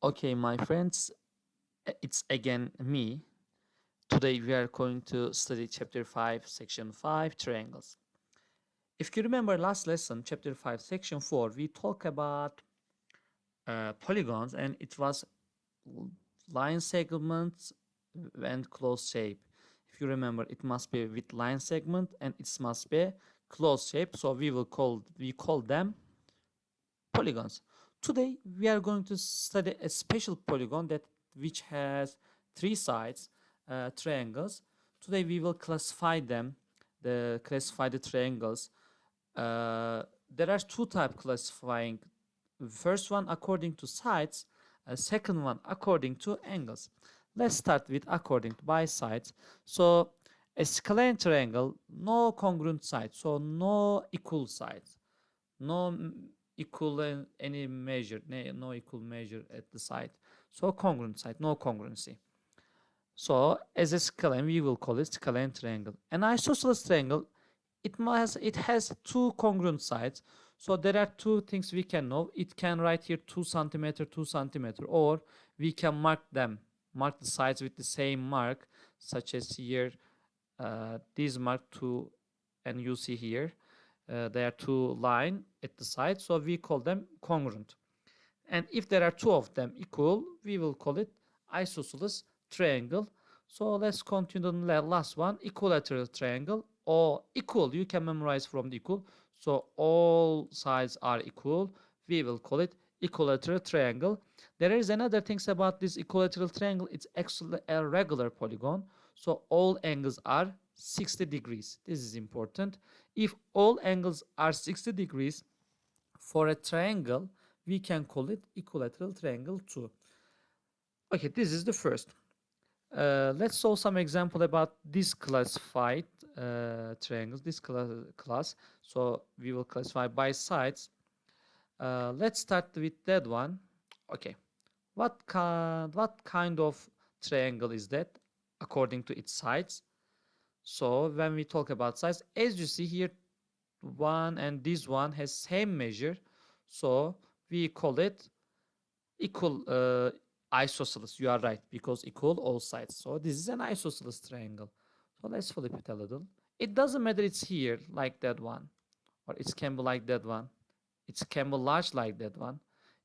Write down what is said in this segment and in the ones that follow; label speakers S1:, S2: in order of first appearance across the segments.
S1: Okay, my friends, it's again me. Today we are going to study chapter 5, section 5, triangles. If you remember last lesson, chapter 5, section 4, we talk about polygons and it was line segments and closed shape. If you remember, it must be with line segment and it must be closed shape. So we call them polygons. Today we are going to study a special polygon that which has three sides, triangles. Today we will classify the triangles. There are two type classifying. First one according to sides, second one according to angles. Let's start with according to by sides. So a scalene triangle, no congruent sides, so no equal sides, no equal any measure, no equal measure at the side. So congruent side, no congruency. So as a scalene, we will call it scalene triangle. An isosceles triangle, it has two congruent sides. So there are two things we can know. It can write here 2 centimeter, 2 centimeter, or we can mark the sides with the same mark, such as here, these mark 2, and you see here, there are two line at the side, so we call them congruent. And if there are two of them equal, we will call it isosceles triangle. So let's continue the last one, equilateral triangle, or equal. You can memorize from the equal. So all sides are equal. We will call it equilateral triangle. There is another things about this equilateral triangle. It's actually a regular polygon. So all angles are 60 degrees. This is important. If all angles are 60 degrees for a triangle, we can call it equilateral triangle too. Okay, this is the first. Let's solve some example about this classified triangles, this class. So we will classify by sides. Let's start with that one. Okay, what kind of triangle is that according to its sides? So when we talk about sides, as you see here, one and this one has same measure, so we call it equal isosceles. You are right, because equal all sides. So this is an isosceles triangle. So let's flip it a little. It doesn't matter it's here like that one, or it can be like that one, it can be large like that one.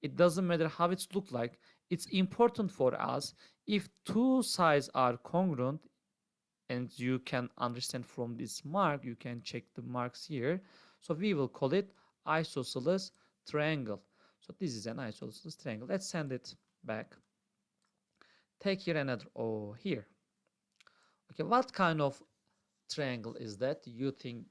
S1: It doesn't matter how it's look like. It's important for us if two sides are congruent, and you can understand from this mark, you can check the marks here. So we will call it isosceles triangle. So this is an isosceles triangle. Let's send it back. Take here another, oh, here. Okay, what kind of triangle is that? You think,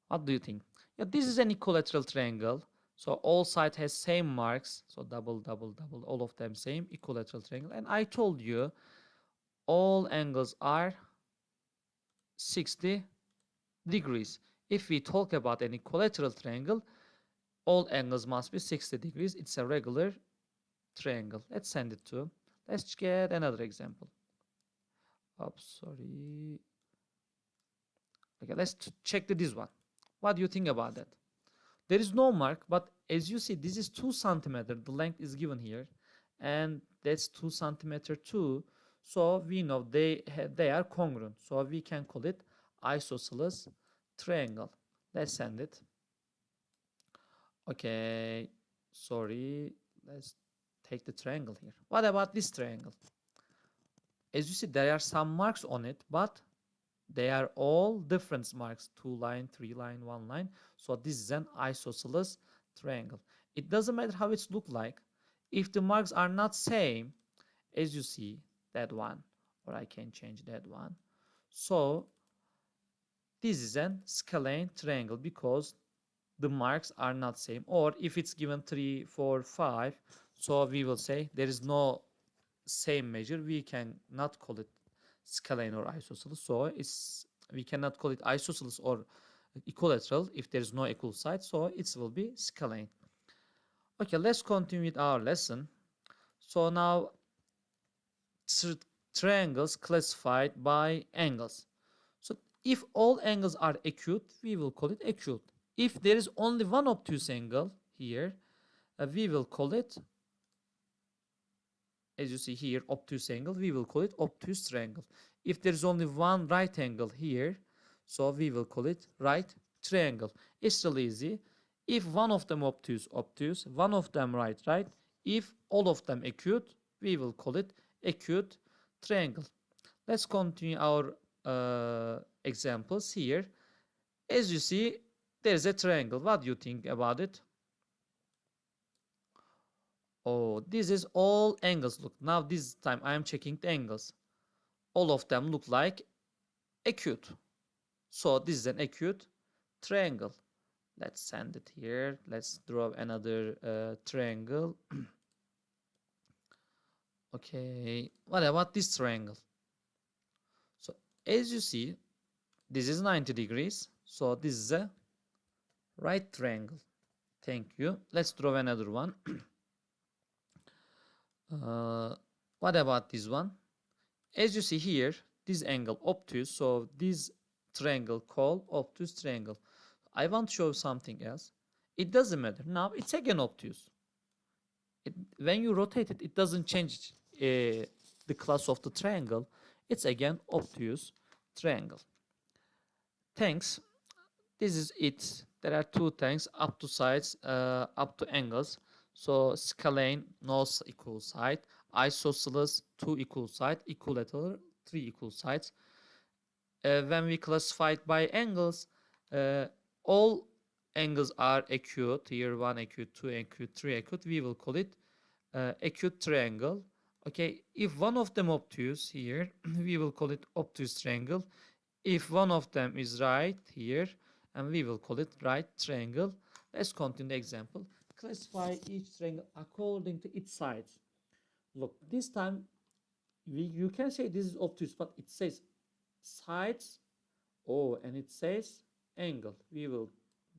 S1: what do you think? Yeah, this is an equilateral triangle. So all sides has same marks. So double, double, double, all of them same equilateral triangle. And I told you all angles are 60 degrees. If we talk about an equilateral triangle, all angles must be 60 degrees. It's a regular triangle. Let's send it to. Let's get another example. Oops, sorry. Okay, let's check this one. What do you think about that? There is no mark, but as you see, this is 2 centimeter. The length is given here, and that's 2 centimeter too. So we know they are congruent. So we can call it isosceles triangle. Let's send it. Okay, sorry. Let's take the triangle here. What about this triangle? As you see, there are some marks on it, but they are all different marks. 2 line, 3 line, 1 line. So this is an isosceles triangle. It doesn't matter how it's look like. If the marks are not same, as you see, that one, or I can change that one. So this is an scalene triangle because the marks are not same. Or if it's given 3, 4, 5, so we will say there is no same measure. We can not call it scalene or isosceles. So we cannot call it isosceles or equilateral if there is no equal side. So it will be scalene. Okay, let's continue with our lesson. So now triangles classified by angles. So if all angles are acute, we will call it acute. If there is only one obtuse angle here, we will call it as you see here, obtuse angle, we will call it obtuse triangle. If there is only one right angle here, so we will call it right triangle. It's really easy. If one of them obtuse, obtuse, one of them right, right. If all of them acute, we will call it acute triangle. Let's continue our examples here. As you see, there's a triangle. What do you think about it? Oh, this is all angles. Look, now this time I am checking the angles. All of them look like acute. So this is an acute triangle. Let's send it here. Let's draw another triangle. Okay, what about this triangle? So as you see, this is 90 degrees. So this is a right triangle. Thank you. Let's draw another one. What about this one? As you see here, this angle obtuse, so this triangle called obtuse triangle. I want to show something else. It doesn't matter. Now it's again obtuse. When you rotate it, it doesn't change the class of the triangle. It's again obtuse triangle. Thanks. This is it. There are two things, up to sides, up to angles. So scalene, no equal side. Isosceles, two equal side. Equilateral, three equal sides. When we classify it by angles, all angles are acute. Here 1 acute, 2 acute, 3 acute. We will call it acute triangle. Okay, if one of them obtuse here, we will call it obtuse triangle. If one of them is right here, and we will call it right triangle. Let's continue the example. Classify each triangle according to its sides. Look, this time you can say this is obtuse, but it says sides. Oh, and it says angle. We will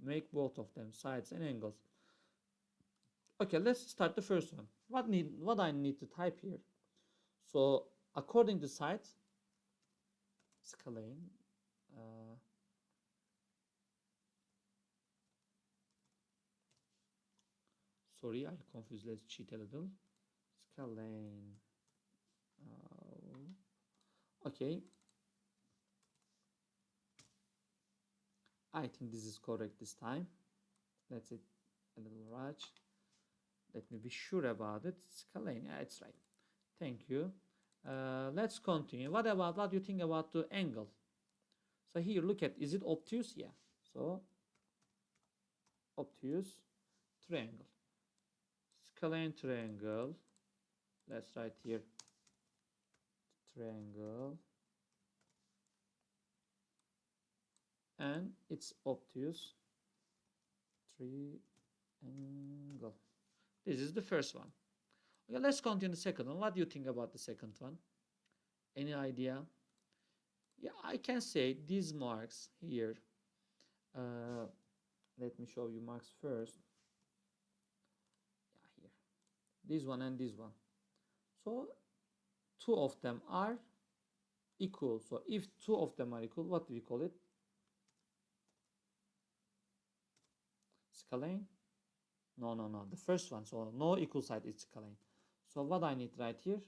S1: make both of them sides and angles. Okay, let's start the first one. What I need to type here? So according to sides, scalene. Sorry, I confused. Let's cheat a little. Scalene. Okay. I think this is correct this time. Let's hit a little right. Let me be sure about it. Scalene. Yeah, it's right. Thank you. Let's continue. What do you think about the angle? So here, look at, is it obtuse? Yeah. So obtuse triangle. Scalene triangle. Let's write here triangle. And it's obtuse triangle. This is the first one. Okay, let's continue the second one. What do you think about the second one? Any idea? Yeah, I can say these marks here. Let me show you marks first. Yeah, here. This one and this one. So two of them are equal. So if two of them are equal, what do we call it? Scalene? No. The first one. So no equal side is scalene. So what I need right here?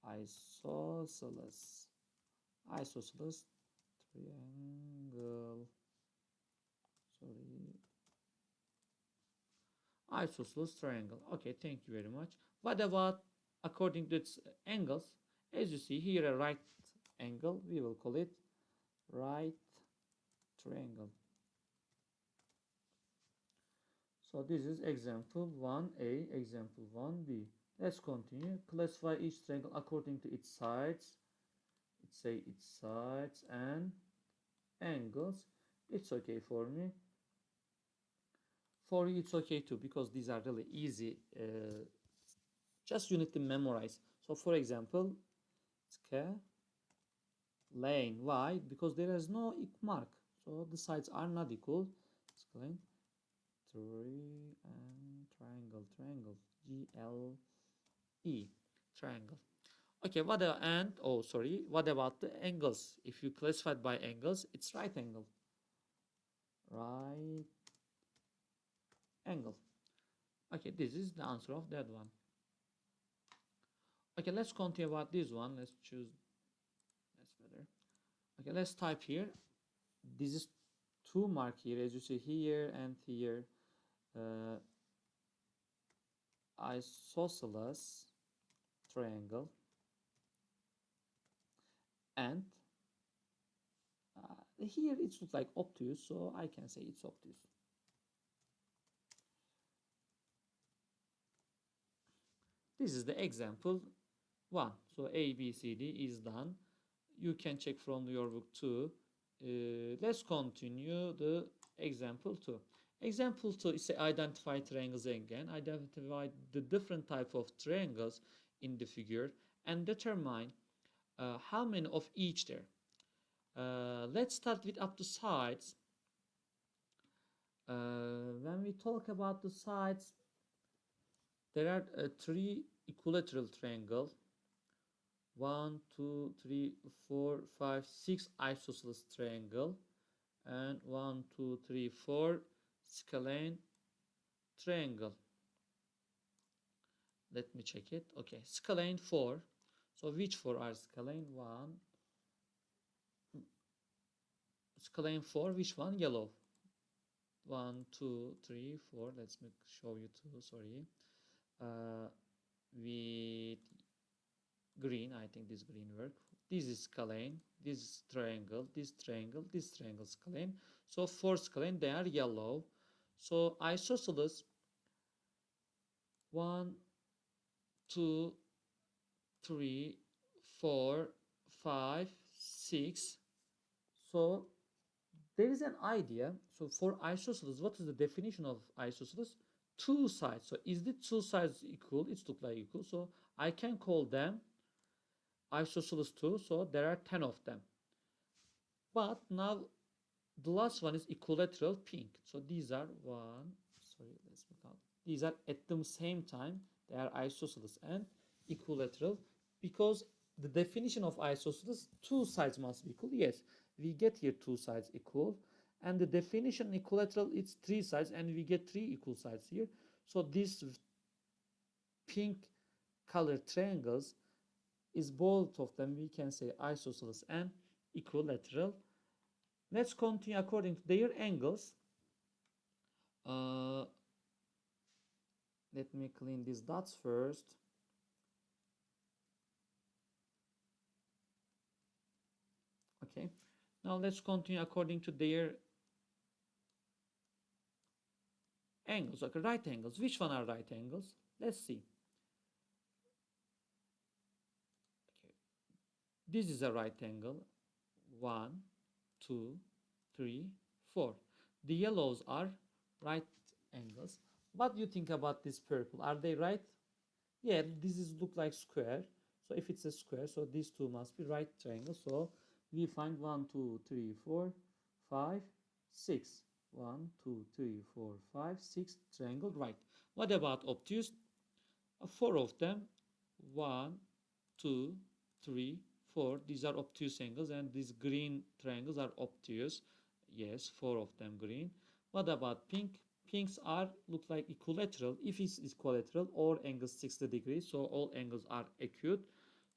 S1: Isosceles. Isosceles triangle. Sorry. Isosceles triangle. Okay, thank you very much. What about according to its angles? As you see here, a right angle, we will call it right triangle. So this is example 1a, example 1b. Let's continue. Classify each triangle according to its sides. Say its sides and angles. It's okay for me. For you, it's okay too, because these are really easy. Just you need to memorize. So for example, lane. Why? Because there is no mark. So the sides are not equal. Scalene. Triangle. GLE. Triangle. Okay, what about the angles? If you classify it by angles, it's right angle. Right angle. Okay, this is the answer of that one. Okay, let's continue about this one. Let's choose, that's better. Okay, let's type here. This is two mark here, as you see here and here. Uh, Isosceles triangle, and here it looks like obtuse, so I can say it's obtuse. This is the example one. So A, B, C, D is done. You can check from your book too. Let's continue the example two. Example two is identify triangles again. Identify the different type of triangles in the figure and determine how many of each there. Let's start with up to sides. When we talk about the sides, there are three equilateral triangles. 1, 2, 3, 4, 5, 6 isosceles triangle, and 1, 2, 3, 4 scalene triangle. Let me check it. Okay, scalene 4. So which 4 are scalene? 1. Scalene 4, which one? Yellow. 1, 2, 3, 4. Let me show you two, sorry. With green, I think this green work. This is scalene, this triangle, this triangle, this triangle scalene. So for scalene, they are yellow. So isosceles 1, 2, 3, 4, 5, 6. So there is an idea. So for isosceles, what is the definition of isosceles? Two sides. So is the two sides equal? It's look like equal. So I can call them isosceles 2. So there are 10 of them. But now the last one is equilateral pink. So these are one, sorry, let's make out. These are at the same time, they are isosceles and equilateral, because the definition of isosceles, two sides must be equal. Yes, we get here two sides equal, and the definition equilateral, it's three sides, and we get three equal sides here. So this pink colored triangles is both of them, we can say isosceles and equilateral. Let's continue according to their angles. Uh, Let me clean these dots first. Okay. Now let's continue according to their angles. Okay, right angles. Which one are right angles? Let's see. Okay. This is a right angle. 1, 2, 3, 4. The yellows are right angles. What do you think about this purple? Are they right? Yeah, this is look like square. So if it's a square, so these two must be right triangles. So we find 1, 2, 3, 4, 5, 6. 1, 2, 3, 4, 5, 6 triangle right. What about obtuse? Four of them. 1, 2, 3, 4. These are obtuse angles, and these green triangles are obtuse. Yes, four of them green. What about pink? Pinks are look like equilateral. If it's equilateral, all angles 60 degrees, so all angles are acute.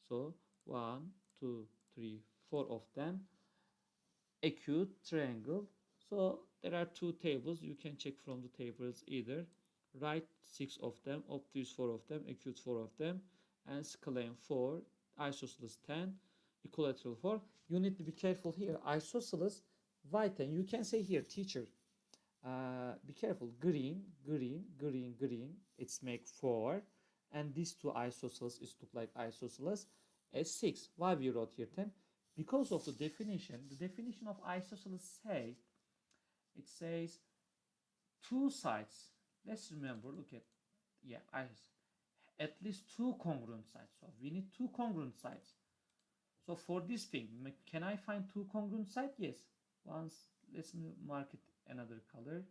S1: So 1, 2, 3, 4 of them acute triangle. So there are two tables. You can check from the tables either. Right 6 of them, obtuse 4 of them, acute 4 of them, and scalene 4, isosceles 10, equilateral 4. You need to be careful here. Isosceles white, and you can say here, teacher, be careful. Green, green, green, green. It's make 4, and these two isosceles is look like isosceles as 6. Why we wrote here 10? Because of the definition. The definition of isosceles say, it says two sides. Let's remember. Look at, yeah, at least two congruent sides. So we need two congruent sides. So for this thing, can I find two congruent sides? Yes. Once, let's mark it another color.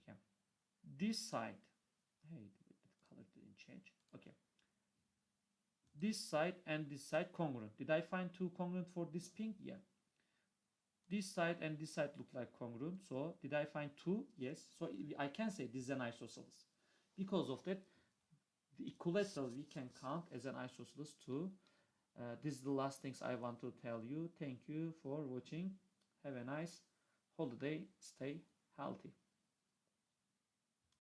S1: Okay. This side, hey, the color didn't change. Okay. This side and this side congruent. Did I find two congruent for this pink? Yeah. This side and this side look like congruent. So did I find two? Yes. So I can say this is an isosceles. Because of that, The equilateral we can count as an isosceles too. This is the last things I want to tell you. Thank you for watching. Have a nice holiday. Stay healthy.